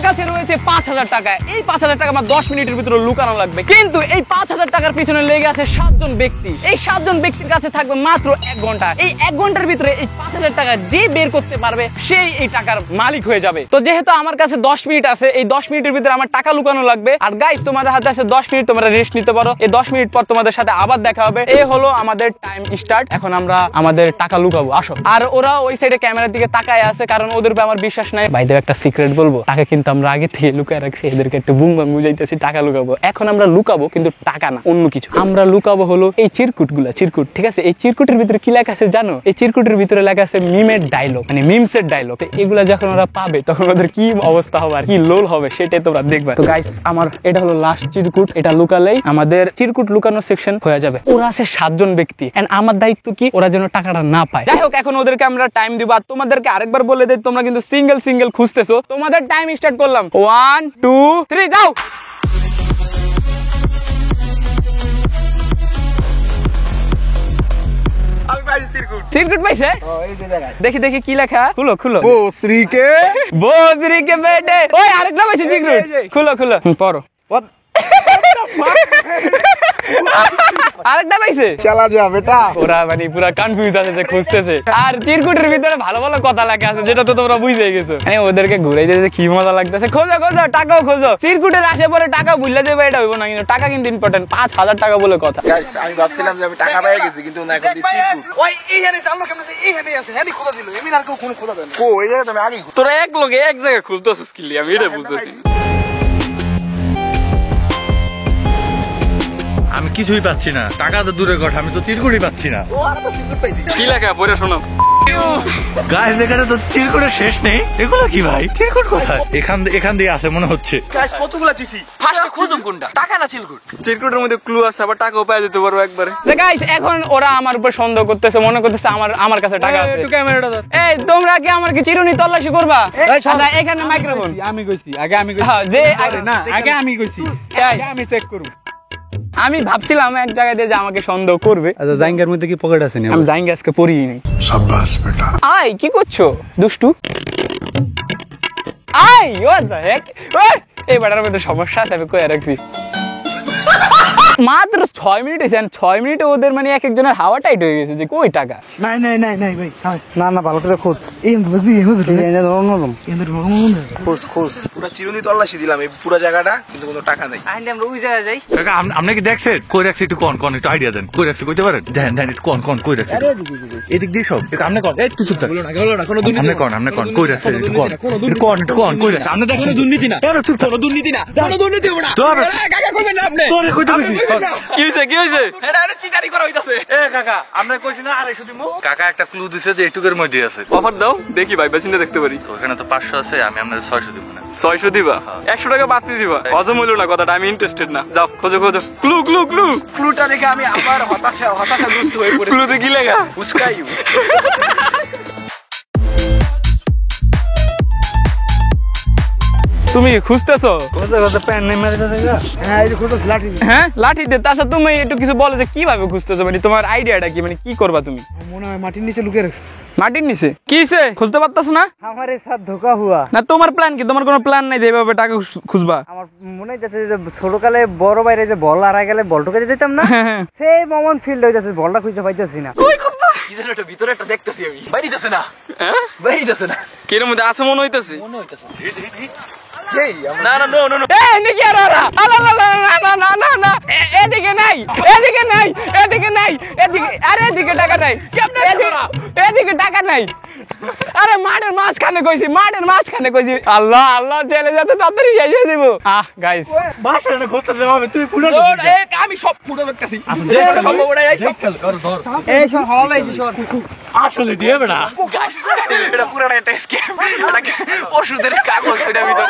আমার কাছে রয়েছে 5000 টাকা। এই 5000 টাকা আমার 10 মিনিটের ভিতরে লুকানো লাগবে, কিন্তু এই 5000 টাকার পিছনে লেগে আছে 7 জন ব্যক্তি। এই 7 জন ব্যক্তির কাছে থাকবে মাত্র 1 ঘন্টা। এই 1 ঘন্টার ভিতরে এই 5000 টাকা যে বের করতে পারবে সেই এই টাকার মালিক হয়ে যাবে। তো যেহেতু আমার কাছে 10 মিনিট আছে, এই 10 মিনিটের ভিতরে আমার টাকা লুকানো লাগবে। আর গাইস, তোমাদের হাতে আছে 10 মিনিট, তোমরা রেস্ট নিতে পারো। এই 10 মিনিট পর তোমাদের সাথে আবার দেখা হবে। এই হলো আমাদের টাইম স্টার্ট। এখন আমরা আমাদের টাকা লুকাবো, আসো। আর ওরা ওই সাইডে ক্যামেরার দিকে তাকায় আছে, কারণ ওদের উপর আমার বিশ্বাস নাই। ভাইদের একটা সিক্রেট বলবো, টাকা কিন্তু আমরা আগে থেকে লুকায় রাখছি। এদেরকে একটু বুম বাম বুঝাইতেছি টাকা লুকাবো। এখন আমরা লুকাবো কিন্তু টাকা না, অন্য কিছু। আমরা লুকাবো হলো এই চিরকুট গুলা, চিরকুট, ঠিক আছে? এই চিরকুটের ভিতরে কি লেখা আছে জানো? এই চিরকুটের ভিতরে লেখা আছে মিমের ডায়লগ, মানে মিমসের ডায়লগ। এগুলা যখন ওরা পাবে তখন ওদের কি অবস্থা হবে আর কি লোল হবে সেটাই তোমরা দেখবে। তো গাইস, আমার এটা হলো লাস্ট চিরকুট। এটা লুকালেই আমাদের চিরকুট লুকানো সেকশন হয়ে যাবে। ওরা আছে 7 জন ব্যক্তি, এন্ড আমার দায়িত্ব কি ওরা যেন টাকাটা না পায়। যাই হোক, এখন ওদেরকে আমরা টাইম দিব। আর তোমাদেরকে আরেকবার বলে দেই, তোমরা কিন্তু সিঙ্গেল সিঙ্গেল খুঁজতেছো। তোমাদের টাইম স্টার্ট করলাম। 1 2 3 যাও। চিরকুট পাইছে? দেখি দেখি কি লেখা। খুলো খুলো। বসরি কে বেটে। ওই আরেকটা পাইছে চিরকুট। খুলো খুলো, পড়ো। আরেকটা পাইছে। চালা যা বেটা। ওরা মানে পুরা কনফিউজ আছে যে খুঁজতেছে। আর চিরকুটের ভিতরে ভালো ভালো কথা লেখা আছে, যেটা তো তোমরা বুঝে গেছো। মানে ওদেরকে ঘুরে যেতে কি মজা লাগতেছে। খোঁজো খোঁজো, টাকাও খোঁজো। চিরকুটের আসে পরে টাকা ভুলে যাবে, এটা হইব না। কিন্তু টাকা কিন্তু ইম্পর্টেন্ট। 5000 টাকা বলে কথা। গাইস, আমি ভাবছিলাম যে আমি টাকা পেয়ে গেছি, কিন্তু না, এখন চিরকুট। ওই এইখানে জানলো কেমন আছে? এইখানে আছে, হ্যাঁ খোঁজা দিল। এমনি আর কেউ কোনো খোঁজা দেন। ও এই জায়গা তুমি আগে তোরা এক লগে এক জায়গায় খুঁজতেছিস কি? আমি এটা বুঝতেছি। আমি কিছুই পাচ্ছি না, টাকা তো দূরের কথা, আমি তো চিরকুটই পাচ্ছি না। কি লেখা পড়ে শোনো। গাইস, এখানে তো চিরকুটের শেষ নেই। এগুলো কি ভাই? চিরকুট কোথায়? এখান দিয়ে আসে মনে হচ্ছে। গাইস, কতগুলা চিঠি। ফার্স্ট খুঁজুম কোনটা, টাকা না চিরকুট? চিরকুটের মধ্যে ক্লু আছে, আবার টাকাও পেয়ে যেতে পারবো একবারে। গাইস, এখন ওরা আমার উপর সন্দেহ করতেছে, মনে করতেছে আমার কাছে টাকা আছে। ক্যামেরাটা ধর। এই তোমরা কি আমার কি চিরুনি তল্লাশি করবা? আচ্ছা, এখানে মাইক্রোফোন। আমি কইছি আগে, আমি কইছি যে না, আগে আমি কইছি, আগে আমি চেক করব। আমি ভাবছিলাম এক জায়গায় দিয়ে যে আমাকে সন্দেহ করবে। আচ্ছা, জাইঙ্গার মধ্যে কি পকেট আছে? আমি জাইঙ্গা আজকে পড়িই নাই। সাব্বাস বেটা। আয়, কি করছো দুষ্টু? আয়, what the heck? এই বাটার মধ্যে সমস্যা আছে, আমি কয়ে রাখছি। মাত্র 6 মিনিট এসে 6 মিনিটে ওদের মানে এক একজনের হাওয়া টাইট হয়ে গেছে যে কই টাকা। নাই নাই নাই নাই ভাই, না না, ভালো করে খোঁজ। এই খোঁজ খোঁজ, পুরো চিরুনি তল্লাশি দিলাম এই পুরো জায়গাটা, কিন্তু কোনো টাকা নেই। আমরা ওই জায়গায় যাই। কাকা, আপনি কি দেখছেন কই রাখছি? একটু কোন একটু আইডিয়া দেন। কই রাখছি কইতে পারেন? দেন দেন, একটু কোন কই রাখছি? এদিক দিয়ে সব আপনি কোন? একটু চুপ থাক। আপনি কোন কই রাখছেন? একটু কোন কই রাখছেন? আপনি দেখছেন? দুর্নীতি না, এর চুপ থাক। দুর্নীতি না, কোনো দুর্নীতি হবে না। কাকা কইবেন না আপনি? তোরে কইতে কইছি। কি হইছে কি হইছে? এটা চিটারি করা হইতাছে। এ কাকা, আপনি কইছি না 250 দিমু? কাকা একটা ক্লু দিছে যে এটুকের মধ্যে আছে। অফার দাও, দেখি ভাই বেশিটা দেখতে পারি। ওখানে তো 500 আছে, আমি আপনাদের 600 দিব না। 600 দিবা? 100 টাকা বাড়তি দিবা? অজম হইলো না কথাটা, আমি ইন্টারেস্টেড না। যাও খোঁজো খোঁজো। Clue clue clue. ক্লুটা দেখে আমি আবার হতাশাগ্রস্ত হয়ে পড়েছি। ক্লুতে কি লেখা? উস্কাইউ। তুমি খুঁজতেছো? হ্যাঁ, লাঠি দে। তাছাড়া তুমি একটু কিছু বলো যে কিভাবে খুঁজতেছো, মানে তোমার আইডিয়াটা কি, মানে কি করবা তুমি? মনে হয় মাটির নিচে লুকিয়ে রাখছে। মাটির নিচে কি হইছে? খুঁজতে পারতাছো না? আমারে সাথ ধোকা হুয়া। না, তোমার প্ল্যান কি? তোমার কোনো প্ল্যান নাই যে এইভাবে টাকা খুঁজবা? আমার মনে হইতাছে যে ছোটকালে বড় বাইরে যে বল হারায় গেলে বল ঢুকে যেতাম না, সেই মমন ফিল্ড হইতাছে, বলটা খুঁজে পাইতাছি না। কই খুঁজতাছ? কি যেন একটা ভিতরে একটা দেখতেছি আমি, বাইরেইতেছে না। হ্যাঁ, বাইরেইতেছে না। কির মধ্যে আছে মনে হইতাছে? এই না না, নো নো নো। এই এদিকে আর ওরা। আলা লা লা না না না না, এদিকে নাই, এদিকে নাই, এদিকে নাই, এদিকে। আরে এদিকে টাকা নাই, এদিকে টাকা নাই। আরে মাঠের মাঝখানে কইছি, মাঠের মাঝখানে কইছি। আল্লাহ আল্লাহ, চলে যেতে তাড়াতাড়ি শেষ হয়ে যাবো। গাইস, বাসাটা খুঁজতেছে ভাবে, তুই পুরো আমি সব পুরো দেখতেছি। এই সব হলাইছি সব। আসলে দিয়ে বেড়া। গাইস, এটা পুরোটা একটা স্ক্যাম। এটা ওষুধের কাগজ এটার ভিতর।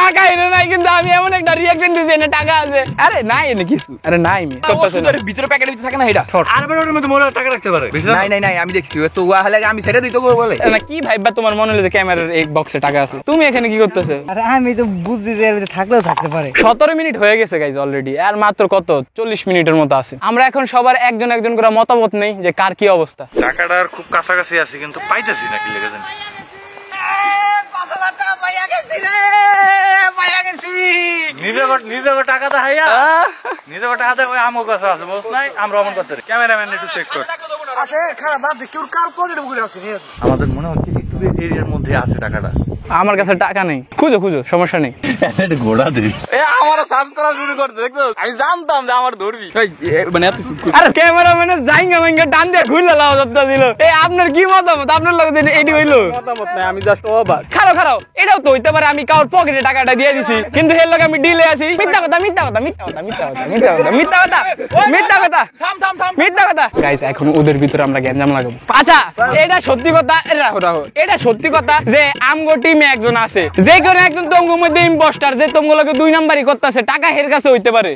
টাকা এনে নাই, কিন্তু আমি এমন একটা রিঅ্যাকশন দিছি এনে টাকা আছে। আরে নাই এনে কিছু। আরে নাই মি করতেছ না। ভিতরে প্যাকেটের ভিতরে থাকে না এটা? আর বেড়ার মধ্যে মনে হয় টাকা রাখতে পারে। নাই নাই নাই, আমি দেখছি তো ওয়া হলে আমি ছেড়ে দিতে বলে। না, কি ভাইবা তোমার মনে হলো যে ক্যামেরার এই বক্সে টাকা আছে? তুমি এখানে কি করতেছো? আরে আমি তো বুঝছি যে এর ভিতরে থাকলেও থাকতে পারে। 17 মিনিট হয়ে গেছে গাইজ অলরেডি। আর মাত্র কত 40 মিনিটের মতো আছে। আমরা এখন সবার একজন একজন করে মতামত নেই যে কার কি অবস্থা। টাকাটার খুব কাছাকাছি আছে, কিন্তু পাইতেছি না। কি লেগেছেন? 5000 টাকা পাই আগে নিজেকে টাকা দেখাইয়া নিজেকে টাকা দেয় ওই আমও কাছে আছে বুঝ নাই আমরা অমন করতে পারি ক্যামেরাম্যান একটু চেক কর আছে খারাপ বাদ দে কেউ কার পকেটে বুকে আছে রে আমাদের মনে হচ্ছে একটু এরিয়ার মধ্যে আছে টাকাটা আমার কাছে টাকা নেই, খুঁজো খুঁজো, সমস্যা নেই। ঘোড়া দিই আমার সার্চ করা শুরু করতে দেখছো, আমি জানতাম যে আমার ধরবি মানে এত আরে ক্যামেরা মানে জাইঙ্গা মাইঙ্গা ডান দিয়ে ঘুরলে লাও যাত্রা দিল। এই আপনার কি মতামত? আপনার লোক এডি হইলো মতামত নাই, আমি জাস্ট অবাক। খারাপ খারাপ, এটাও তো হইতে পারে আমি কারোর পকেটে টাকাটা দিয়ে দিছি, কিন্তু এর লোক আমি ডিলে আছি। মিথ্যা কথা, মিথ্যা কথা, মিথ্যা কথা, মিথ্যা কথা, মিথ্যা কথা, মিথ্যা কথা, মিথ্যা কথা, থাম থাম থাম, মিথ্যা কথা। গাইস এখন ওদের ভিতরে আমরা গ্যাঞ্জাম লাগাবো। আচ্ছা এটা সত্যি কথা, রাখো রাখো, এটা সত্যি কথা যে আমগো টিমে একজন আছে, যে কোনো একজন তোমগোর মধ্যে ইম্পোস্টার, যে তোমগুলোকে 2 নাম্বারই করতেছে, টাকা হের কাছে হইতে পারে।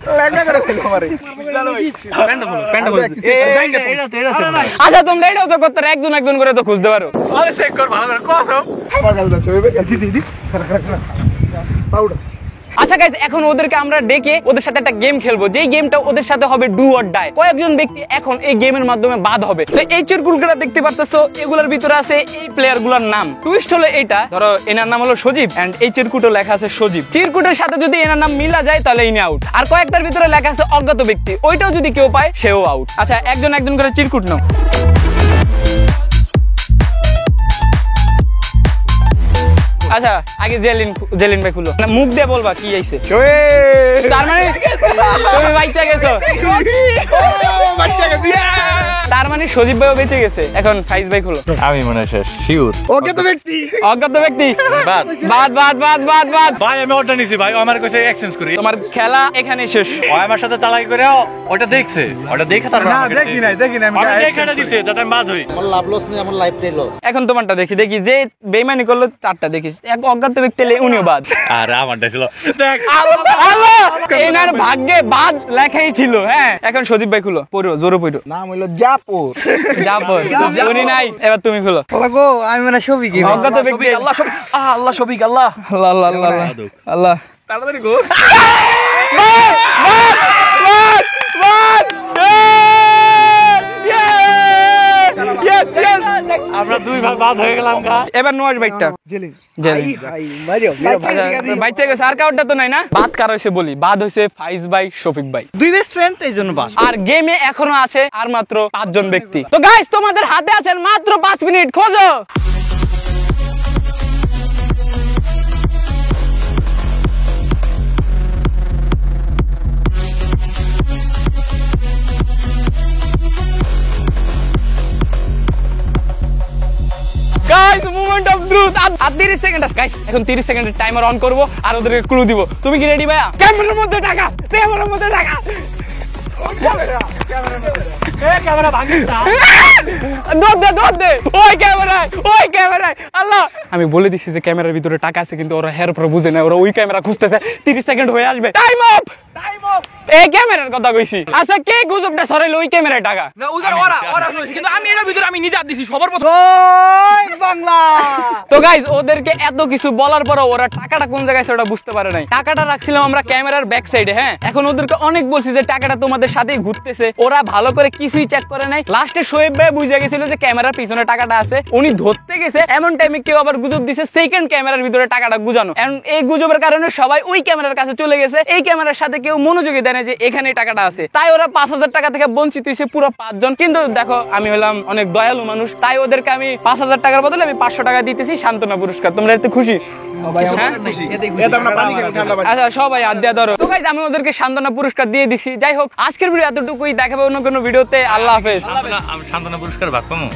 আচ্ছা তোমরা এটাও তো করতে একজন একজন করে তো খুঁজতে পারো। আচ্ছা গাইস এখন ওদেরকে আমরা ডেকে ওদের সাথে একটা গেম খেলবো, যেই গেমটা ওদের সাথে হবে ডু অর ডাই। কয়েকজন ব্যক্তি এখন এই গেমের মাধ্যমে বাদ হবে। তো এই চিরকুটগুলো দেখতে পাচ্ছো, এগুলোর ভিতরে আছে এই প্লেয়ার গুলোর নাম। টুইস্ট হলো এইটা, ধরো এনার নাম হলো সজীব এন্ড এই চিরকুটও লেখা আছে সজীব। চিরকুটের সাথে যদি এনার নাম মিলা যায় তাহলে ইনি আউট। আর কয়েকটার ভিতরে লেখা আছে অজ্ঞাত ব্যক্তি, ওইটাও যদি কেউ পায় সেও আউট। আচ্ছা একজন একজন করে চিরকুট নাও। আচ্ছা আগে জেলিন ভাই খুলো, না মুখ দিয়ে বলবা কি আইছে। তার মানে তুমি বাচ্চা গেছো, তার মানে সজীব ভাইও বেঁচে গেছে। এখন ফাইজ ভাই খুলো। আমি মনে হয় শেষ শিওর অজ্ঞাত ব্যক্তি অজ্ঞাত ব্যক্তি বাদ বাদ বাদ বাদ বাদ বাদ। ভাই আমি অর্ডার নিছি ভাই, আমার কাছে এক্সচেঞ্জ করি। তোমার খেলা এখানেই শেষ। ও আমার সাথে চালাকি করে ওটা দেখছে, ওটা দেখে তারপর না দেখি নাই আমি দেখাটা দিছে যাতে আমি বাদ হই। আমার লাভ লস নেই, আমার লাইফটাই লস। এখন তোমারটা দেখি, দেখি যে বেইমানি করলো তারটা দেখিস। এক অজ্ঞাত ব্যক্তি উনিও বাদ। আর আমারটা ছিল দেখ এনার ভাগ্যে বাদ লেখাই ছিল। হ্যাঁ এখন সজীব ভাই খুলো, পড়ো জোরে পড়ো। নাম হইলো জাপুর জাপর উনি নাই, এবার তুমি খুলো। গো আমি মানে ছবি কি অজ্ঞাত ব্যক্তি আল্লাহ সব আল্লাহ সবিক আল্লাহ আল্লাহ আল্লাহ আল্লাহ আল্লাহ তাড়াতাড়ি গো। আমরা দুই ভাগ বাদ হয়ে গেলাম। এবার নোয়াজ বাইকটা জেলিং জেলিং বাচ্চা গেছে। আর কাউটা তো নাই না? বাদ কার হয়েছে বলি, বাদ হয়েছে ফাইজ ভাই, শফিক ভাই, 2 বেস্ট ফ্রেন্ড, এই জন্য বাদ। আর গেমে এখনো আছে আর মাত্র 5 জন ব্যক্তি। তো গাইস তোমাদের হাতে আছেন মাত্র 5 মিনিট, খোঁজো। Guys moment of truth. আর 30 সেকেন্ড আছে গাইস, এখন 30 সেকেন্ডের টাইমার অন করব আর ওদেরকে ক্লু দিব। তুমি কি রেডি ভাইয়া? ক্যামেরার মধ্যে টাকা, ক্যামেরার মধ্যে টাকা, ক্যামেরা ভাঙিস না, দৌড় দে ওই ক্যামেরায় আল্লাহ। আমি বলে দিছি যে ক্যামেরার ভিতরে টাকা আছে, কিন্তু ওরা হের উপর বুঝে না, ওরা ওই ক্যামেরা খুঁজতেছে। 30 সেকেন্ড হয়ে আসবে, টাইম অফ। এই ক্যামেরার কথা কইছি। আচ্ছা কে গুজবটা সরাইলো ওই ক্যামেরায় টাকা? না ওরা কিন্তু আমি এর ভিতরে আমি নিজে দিছি সবার প্রথম বাংলা। তো গাইস ওদেরকে এত কিছু বলার পর ওরা টাকাটা কোন জায়গায় সেটা বুঝতে পারে নাই। টাকাটা রাখছিলাম আমরা ক্যামেরার ব্যাক সাইডে। হ্যাঁ এখন ওদেরকে অনেক বলছি যে টাকাটা তোমাদের সাথেই ঘুরতেছে, ওরা ভালো করে কিছুই চেক করে নাই। লাস্টে শোয়েব ভাই বুঝে গেছিল যে ক্যামেরার পিছনে টাকাটা আছে, উনি ধরতে গেছে। এমন টাইমে কেউ আবার গুজব দিছে সেকেন্ড ক্যামেরার ভিতরে টাকাটা গুজানো। এই গুজবের কারণে সবাই ওই ক্যামেরার কাছে চলে গেছে। এই ক্যামেরার সাথে কেউ মনোযোগী দেয় না যে এখানে টাকাটা আছে, তাই ওরা 5000 টাকা থেকে বঞ্চিত হয়েছে পুরো 5 জন। কিন্তু দেখো আমি হলাম অনেক দয়ালু মানুষ, তাই ওদেরকে আমি 5000 টাকার বদলে আমি 500 টাকা দিতেছি সান্ত্বনা পুরস্কার। তোমরা এতে খুশি? আচ্ছা সবাই হাত দিয়ে ধরো। তো গাইস আমি ওদেরকে সান্ত্বনা পুরস্কার দিয়ে দিছি। যাই হোক আজকের ভিডিও এতটুকুই, দেখাবো অন্য কোনো ভিডিওতে। আল্লাহ হাফেজ। আমি সান্ত্বনা পুরস্কার ভাগ পাবো?